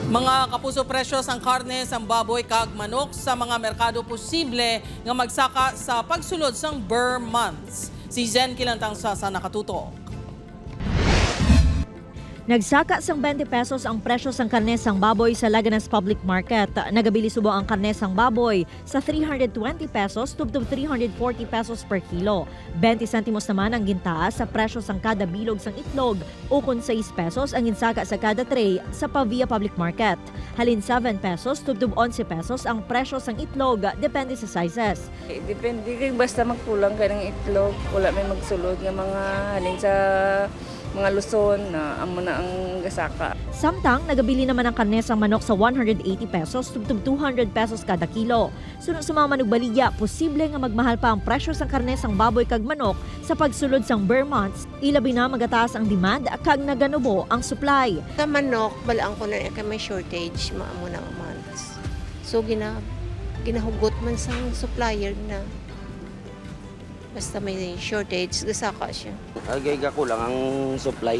Mga kapuso, presyo ang karne sang baboy kag manok sa mga merkado posible nga magsaka sa pagsulod sang Burr months. Si Zen Kilantang sa nakatutok. Nagsaka sang 20 pesos ang presyo sang karne sang baboy sa Laganas Public Market. Nagabili subo ang karne sang baboy sa 320 pesos to 340 pesos per kilo. 20 sentimos naman ang gintaas sa presyo sang kada bilog sang itlog o kung 6 pesos ang ginsaka sa kada tray sa Pavia Public Market. Halin 7 pesos to 11 pesos ang presyo sang itlog depende sa sizes. Depende kay basta magkulang ka ng itlog, wala may magsulod nga mga halin sa mga Luzon na amo na ang gasaka. Samtang nagabili naman ang karne sang manok sa 180 pesos to 200 pesos kada kilo. Sunod sa mga manugbaligya, posible nga magmahal pa ang presyo sang karne sang baboy kag manok sa pagsulod sang Burr months. Ilabi na magataas ang demand kag naganubo ang supply. Sa manok, balaan ko na may shortage, maamo na months. So ginahugot man sa supplier na basta may shortage, gasaka siya. Agay kulang ang supply.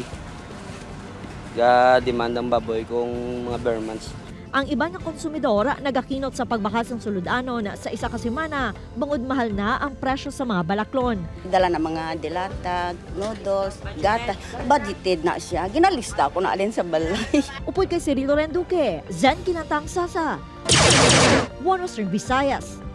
Ga demand ang baboy kung mga Burr months. Ang iba ng konsumidor nagakinot sa pagbakas ng suludanon sa isa ka semana, bangod mahal na ang presyo sa mga balaklon. Dala na mga dilatag, noodles, gata, budgeted na siya. Ginalista ko na alin sa balay. Upoy kay Cirilo Renduque, Zen Kilantang Sasa, One Western Visayas.